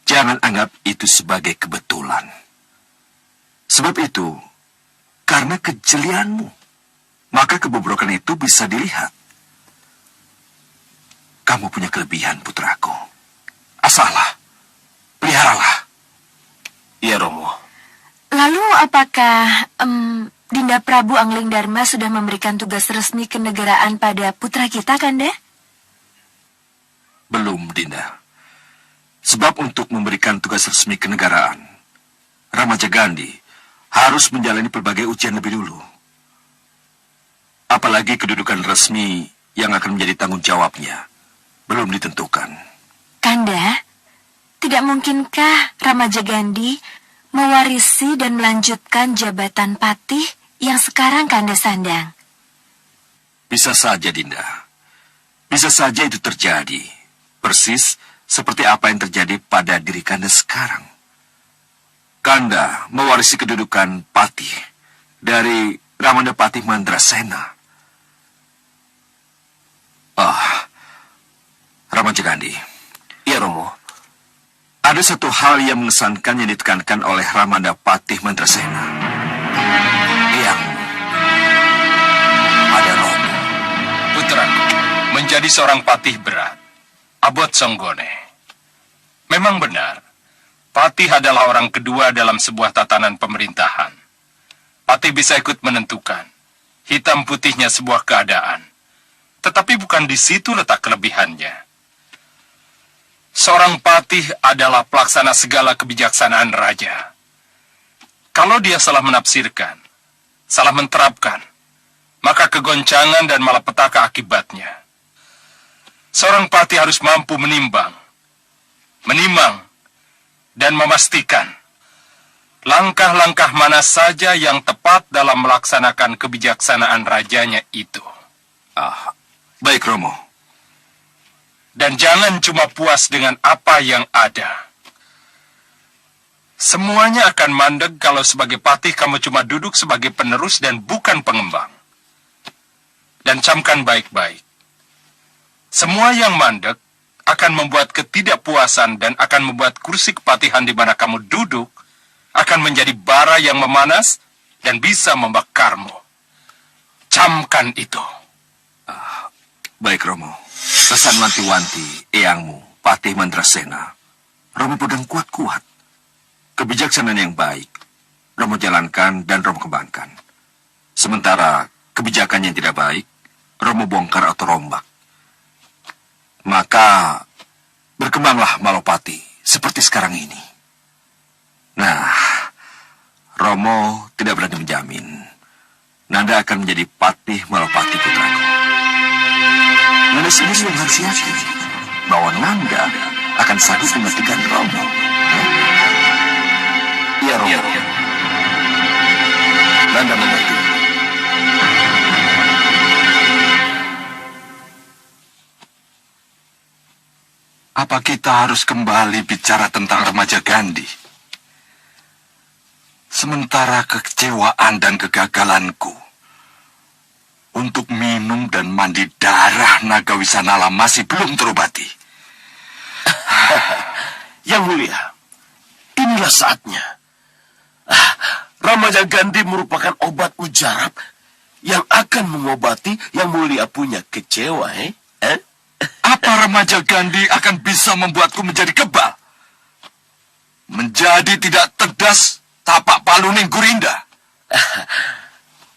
Jangan anggap itu sebagai kebetulan. Sebab itu, karena kejelianmu, maka kebobrokan itu bisa dilihat. Kamu punya kelebihan, putraku. Asahlah, peliharalah. Iya Romo. Lalu apakah Dinda Prabu Anglingdarma sudah memberikan tugas resmi kenegaraan pada putra kita, Kanda? Belum, Dinda. Sebab untuk memberikan tugas resmi kenegaraan, Ramajagandi harus menjalani berbagai ujian lebih dulu. Apalagi kedudukan resmi yang akan menjadi tanggung jawabnya belum ditentukan. Kanda, tidak mungkinkah Ramajagandi mewarisi dan melanjutkan jabatan patih yang sekarang Kanda sandang? Bisa saja, Dinda. Bisa saja itu terjadi. Persis seperti apa yang terjadi pada diri Kanda sekarang. Kanda mewarisi kedudukan patih dari Ramandapati Mandrasena. Ramajagandi. Iya Romo. Ada satu hal yang mengesankan yang ditekankan oleh Ramandapati Mandrasena. Yang pada Romo. Putraku, menjadi seorang patih berat. Abot Songgone. Memang benar, patih adalah orang kedua dalam sebuah tatanan pemerintahan. Patih bisa ikut menentukan hitam putihnya sebuah keadaan. Tetapi bukan di situ letak kelebihannya. Seorang patih adalah pelaksana segala kebijaksanaan raja. Kalau dia salah menafsirkan, salah menerapkan, maka kegoncangan dan malapetaka akibatnya. Seorang patih harus mampu menimang, dan memastikan langkah-langkah mana saja yang tepat dalam melaksanakan kebijaksanaan rajanya itu. Baik, Romo. Dan jangan cuma puas dengan apa yang ada. Semuanya akan mandek kalau sebagai patih kamu cuma duduk sebagai penerus dan bukan pengembang. Dan camkan baik-baik. Semua yang mandek akan membuat ketidakpuasan dan akan membuat kursi kepatihan di mana kamu duduk akan menjadi bara yang memanas dan bisa membakarmu. Camkan itu. Baik, Romo. Pesan wanti-wanti eyangmu, Patih Mandrasena, Romo pegang kuat-kuat. Kebijaksanaan yang baik, Romo jalankan dan Romo kembangkan. Sementara kebijakan yang tidak baik, Romo bongkar atau rombak. Maka berkembanglah Malopati seperti sekarang ini. Nah, Romo tidak berani menjamin Nanda akan menjadi Patih Malopati putraku. Nanda sendiri yang harus yakin bahwa Nanda akan sanggup menggantikan Romo. Iya, Romo. Nanda mengerti. Apa kita harus kembali bicara tentang Ramajagandi? Sementara kekecewaan dan kegagalanku untuk minum dan mandi darah naga Wisanala masih belum terobati. Yang mulia, inilah saatnya. Ramaja Gandhi merupakan obat mujarab yang akan mengobati yang mulia punya kecewa, Apa remaja Gandhi akan bisa membuatku menjadi kebal? Menjadi tidak tegas tapak paluning Gurinda.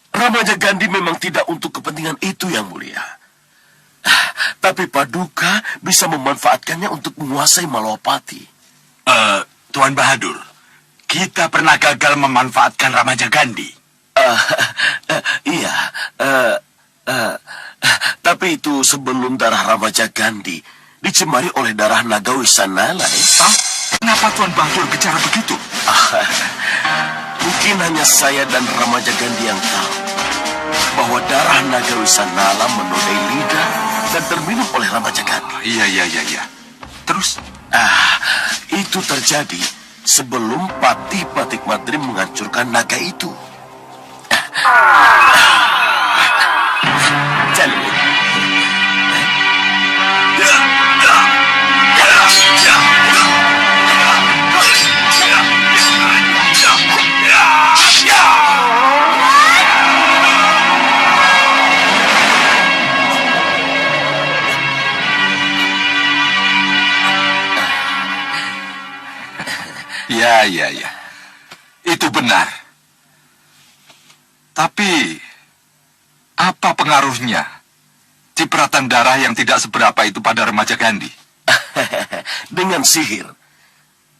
Ramaja Gandhi memang tidak untuk kepentingan itu, yang mulia. Tapi Paduka bisa memanfaatkannya untuk menguasai Malawapati. Tuan Bahadur, kita pernah gagal memanfaatkan Ramaja Gandhi. Iya, tapi itu sebelum darah Ramaja Gandhi dicemari oleh darah naga Wisanala. Kenapa Tuan Bahadur bicara begitu? Mungkin hanya saya dan Ramaja Gandhi yang tahu bahwa darah naga Wisanala menodai lidah dan terminum oleh Ramaja Gandhi. Iya. Terus? Itu terjadi sebelum Patih Patik Madrim menghancurkan naga itu. Jalur. Ya. Itu benar. Tapi, apa pengaruhnya cipratan darah yang tidak seberapa itu pada remaja Gandhi? Dengan sihir,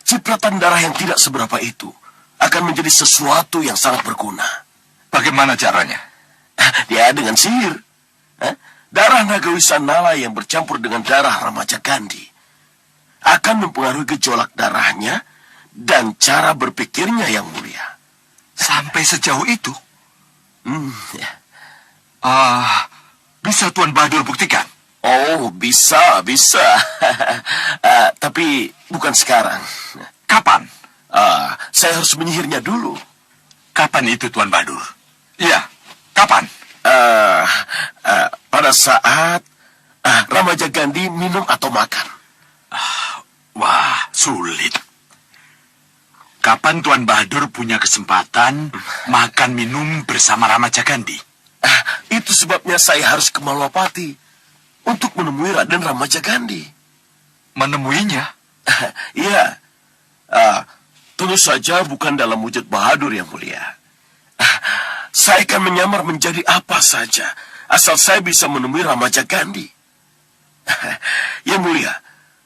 cipratan darah yang tidak seberapa itu akan menjadi sesuatu yang sangat berguna. Bagaimana caranya? Ya, dengan sihir. Darah naga Wisanala yang bercampur dengan darah remaja Gandhi akan mempengaruhi gejolak darahnya dan cara berpikirnya, yang mulia. Sampai sejauh itu? Ya. Bisa Tuan Bahadur buktikan? Oh, bisa. Tapi bukan sekarang. Kapan? Saya harus menyihirnya dulu. Kapan itu Tuan Bahadur? Iya, kapan? Pada saat Ramaja Gandhi minum atau makan. Wah, sulit. Kapan Tuan Bahadur punya kesempatan makan minum bersama Ramaja Gandhi? Itu sebabnya saya harus ke Malawapati untuk menemui Raden Ramaja Gandhi. Menemuinya? Iya. Tentu saja bukan dalam wujud Bahadur, yang mulia. Saya akan menyamar menjadi apa saja, asal saya bisa menemui Ramaja Gandhi. Yang mulia,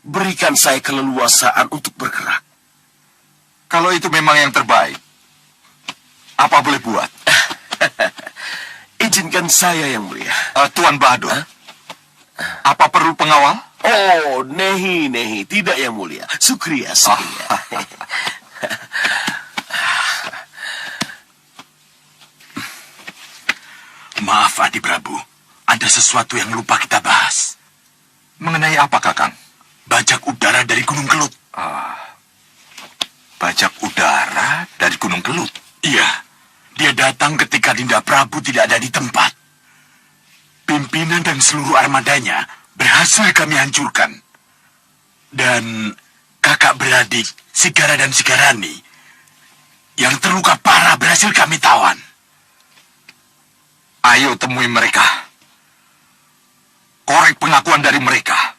berikan saya keleluasaan untuk bergerak. Kalau itu memang yang terbaik, apa boleh buat? Izinkan saya, yang mulia. Tuan Bahadur, apa perlu pengawal? Oh, nehi. Tidak, yang mulia. Sukriya. Maaf, Adi Prabu. Ada sesuatu yang lupa kita bahas. Mengenai apa, Kakang? Bajak udara dari Gunung Kelut. Bajak udara dari Gunung Kelut? Iya. Dia datang ketika Dinda Prabu tidak ada di tempat. Pimpinan dan seluruh armadanya berhasil kami hancurkan. Dan kakak beradik, Sigara dan Sigarani, yang terluka parah berhasil kami tawan. Ayo temui mereka. Korek pengakuan dari mereka.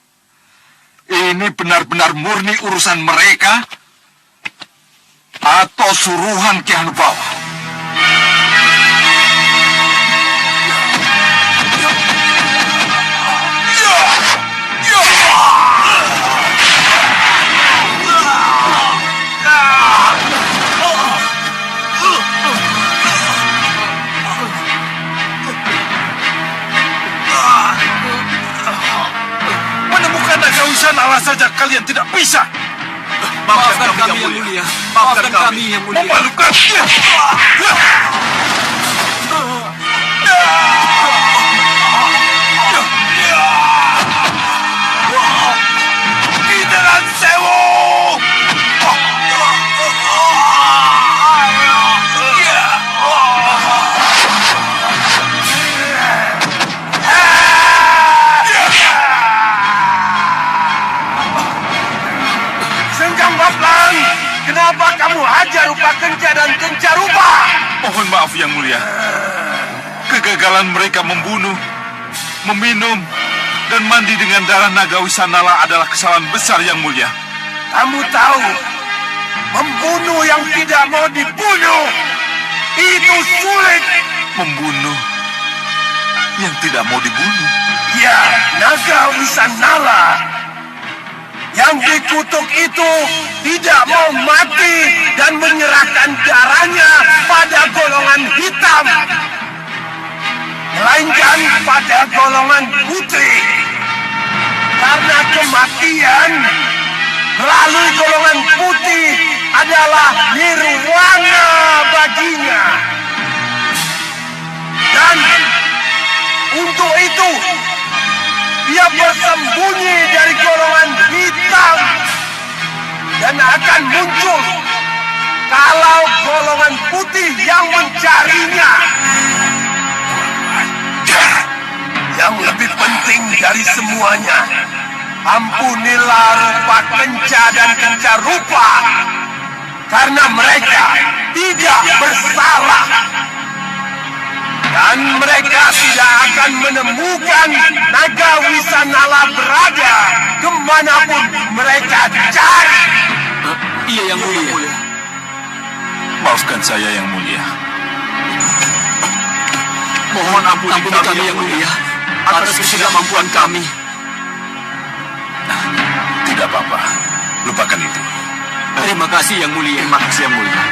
Ini benar-benar murni urusan mereka atau suruhan Ki Hanubawa? Menemukan naga Wisanala saja kalian tidak bisa. Maafkan kami yang mulia. Maafkan kami yang mulia. Memalukan. Kidaran Sewu. Maaf, Yang Mulia. Kegagalan mereka membunuh, meminum, dan mandi dengan darah naga Wisanala adalah kesalahan besar, Yang Mulia. Kamu tahu, membunuh yang tidak mau dibunuh itu sulit. Membunuh yang tidak mau dibunuh. Ya, naga Wisanala yang dikutuk itu tidak mau mati dan menyerahkan darahnya pada golongan hitam, melainkan pada golongan putih. Karena kematian melalui golongan putih adalah nirwana baginya. Dan untuk itu, dia bersembunyi dari golongan hitam dan akan muncul kalau golongan putih yang mencarinya. Yang lebih penting dari semuanya, ampunilah rupa kenca dan kenca rupa, karena mereka tidak bersalah. Dan mereka tidak akan menemukan naga Wisanala berada kemanapun mereka cari. Iya, Yang Mulia. Maafkan saya, Yang Mulia. Mohon ampuni kami, Yang Mulia, atas ketidakmampuan kami. Tidak apa-apa. Lupakan itu. Terima kasih, Yang Mulia. Terima kasih, Yang Mulia.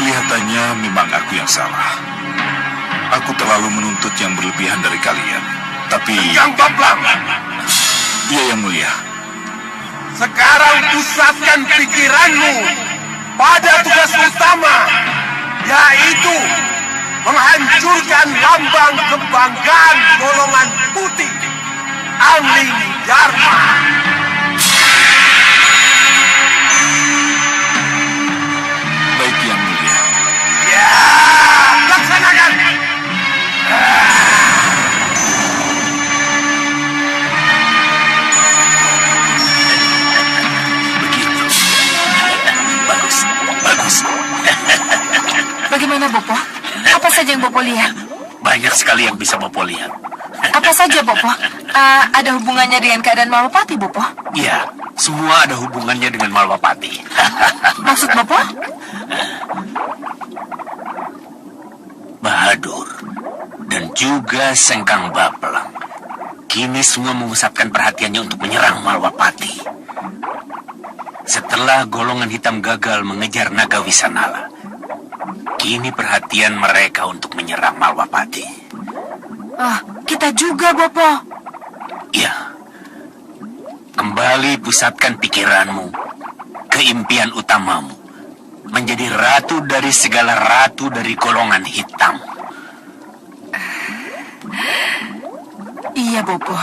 Kelihatannya memang aku yang salah. Aku terlalu menuntut yang berlebihan dari kalian. Tapi... Yang Bablang, Iya, Yang Mulia. sekarang pusatkan pikiranmu pada tugas utama, yaitu menghancurkan lambang kebanggaan golongan putih, Angling Dharma. Baik, Yang Mulia. Ya, laksanakan. Begitu. Bagus, bagus. Bagaimana, Bopo? Apa saja yang Bopo lihat? Banyak sekali yang bisa Bopo lihat. Apa saja, Bopo? Ada hubungannya dengan keadaan Malwapati, Bopo? Iya, semua ada hubungannya dengan Malwapati. Maksud Bopo? Bahadur dan juga Sengkang Baplang kini semua memusatkan perhatiannya untuk menyerang Malwapati. Setelah golongan hitam gagal mengejar naga Wisanala, kini perhatian mereka untuk menyerang Malwapati. Kita juga, Bopo. Ya, kembali pusatkan pikiranmu ke impian utamamu, menjadi ratu dari segala ratu dari golongan hitam. Iya, Bopo.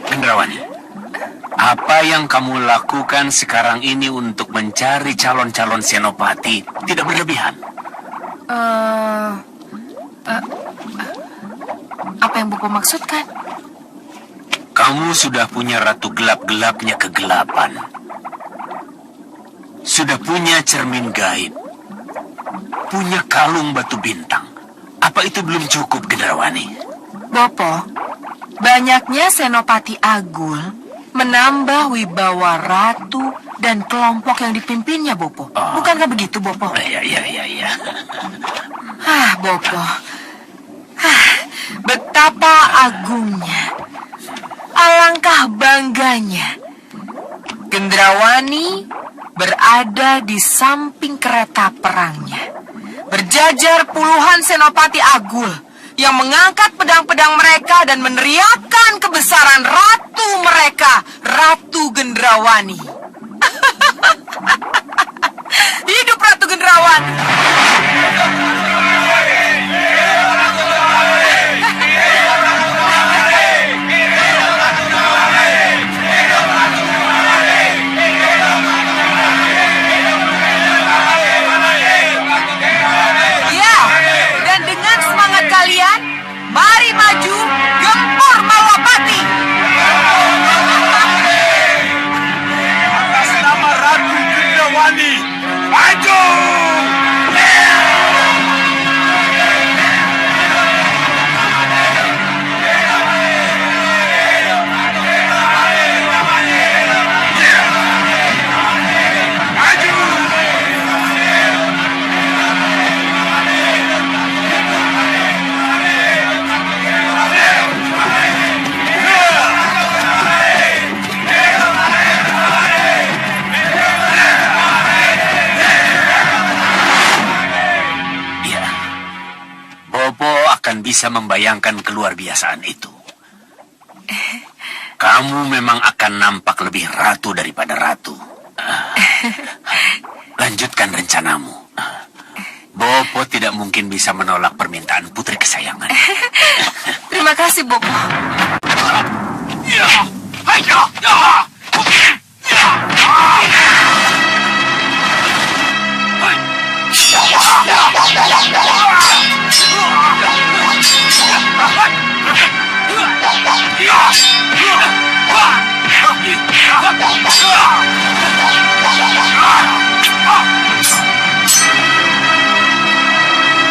Gendrawani, apa yang kamu lakukan sekarang ini untuk mencari calon-calon senopati tidak berlebihan? Apa yang Bopo maksudkan? Kamu sudah punya ratu gelap-gelapnya kegelapan. Sudah punya cermin gaib. Punya kalung batu bintang. Apa itu belum cukup, Gendrawani? Bopo, banyaknya Senopati Agul menambah wibawa ratu dan kelompok yang dipimpinnya, Bopo. Bukankah begitu, Bopo? Iya. Bopo. Betapa agungnya. Alangkah bangganya. Gendrawani berada di samping kereta perangnya. Berjajar puluhan Senopati Agul yang mengangkat pedang-pedang mereka dan meneriakkan kebesaran ratu mereka, Ratu Gendrawani. Hidup Ratu Gendrawani. Ya, dan dengan semangat kalian, mari maju, gempur Malwapati. bisa membayangkan keluar biasaan itu. Kamu memang akan nampak lebih ratu daripada ratu. Lanjutkan rencanamu. Bopo tidak mungkin bisa menolak permintaan putri kesayangan. Terima kasih, Bopo.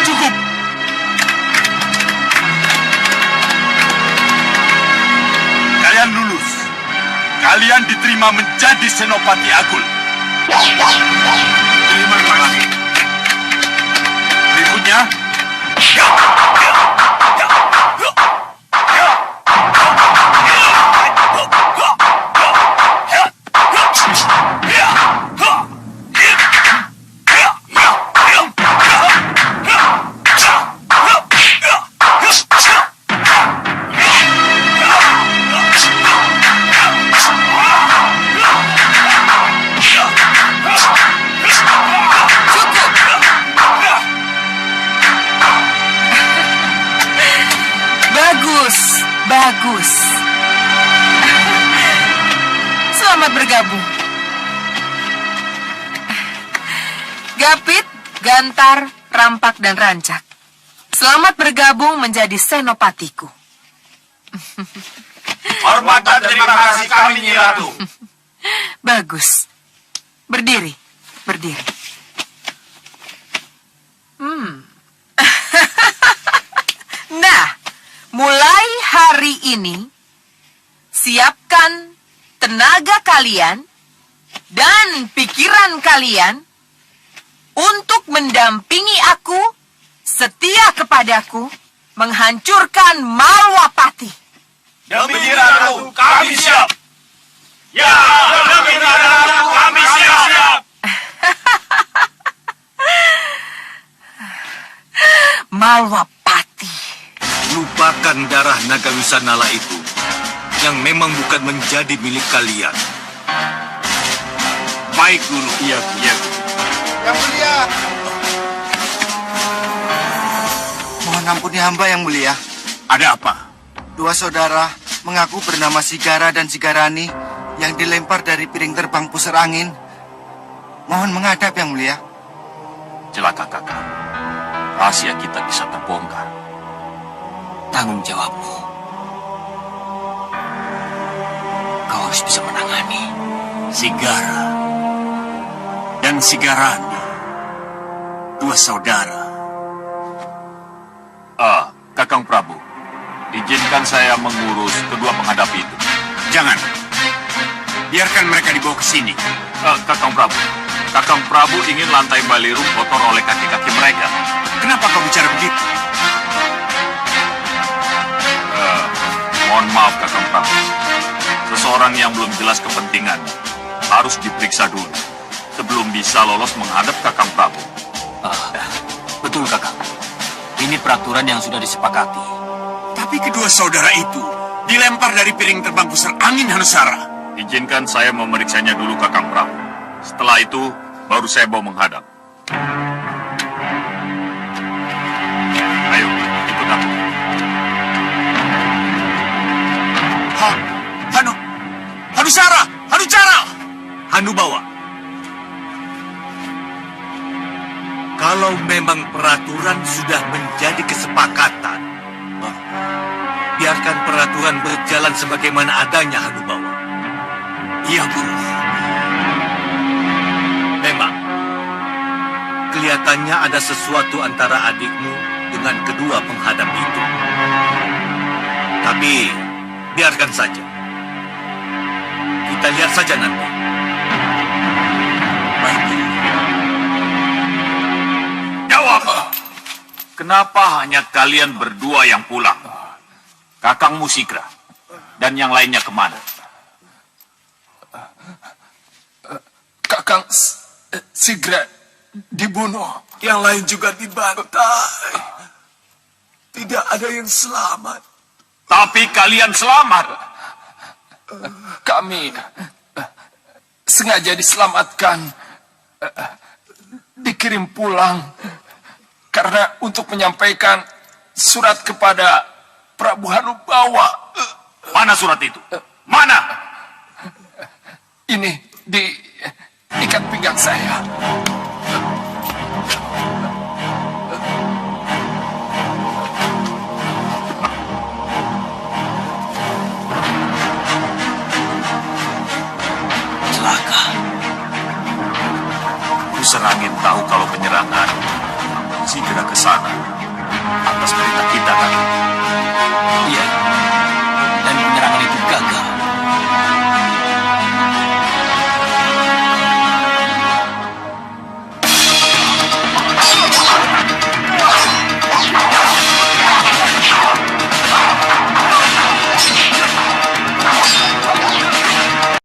Cukup. Kalian lulus. Kalian diterima menjadi Senopati Agul. Terima kasih. Berikutnya. Bagus. Selamat bergabung. Gapit, Gantar, Rampak, dan Rancak. Selamat bergabung menjadi senopatiku. Hormat dan terima kasih kami, Nyi Ratu. Bagus. Berdiri. Nah, mulai hari ini, siapkan tenaga kalian dan pikiran kalian untuk mendampingi aku, setia kepadaku, menghancurkan Malwapati. Demi Nyi Ratu, kami siap. Ya, demi Nyi Ratu, kami siap. Malwapati. Lupakan darah naga Wisanala itu yang memang bukan menjadi milik kalian. Baik, Guru. Iya. Yang mulia. Mohon ampuni hamba, Yang mulia. Ada apa? Dua saudara mengaku bernama Sigara dan Sigarani yang dilempar dari piring terbang pusar angin. Mohon menghadap, Yang mulia. Celaka, Kakak. Rahasia kita bisa terbongkar. Tanggung jawabmu. Kau harus bisa menangani Sigara dan Sigarani, dua saudara. Kakang Prabu, izinkan saya mengurus kedua penghadap itu. Jangan. Biarkan mereka dibawa ke sini. Kakang Prabu ingin lantai Balirung kotor oleh kaki-kaki mereka. Kenapa kau bicara begitu? Mohon maaf, Kakang Prabu. Seseorang yang belum jelas kepentingan harus diperiksa dulu sebelum bisa lolos menghadap Kakang Prabu. Betul, Kakang. Ini peraturan yang sudah disepakati. Tapi kedua saudara itu dilempar dari piring terbang pusar angin, Hanusara. Izinkan saya memeriksanya dulu, Kakang Prabu. Setelah itu, baru saya bawa menghadap. Ayo, ikut aku. Hanusara! Hanubawa. Kalau memang peraturan sudah menjadi kesepakatan, biarkan peraturan berjalan sebagaimana adanya, Hanubawa. Iya, Guru. Memang, kelihatannya ada sesuatu antara adikmu dengan kedua penghadap itu. Tapi, biarkan saja. Kita lihat saja nanti. Baik. Jawab! Kenapa hanya kalian berdua yang pulang? Kakang Musigra dan yang lainnya kemana? Kakang Sigra dibunuh. Yang lain juga dibantai. tidak ada yang selamat. Tapi kalian selamat. Kami sengaja diselamatkan, dikirim pulang karena untuk menyampaikan surat kepada Prabu Hanubawa. Mana surat itu? Mana? Ini di ikat pinggang saya.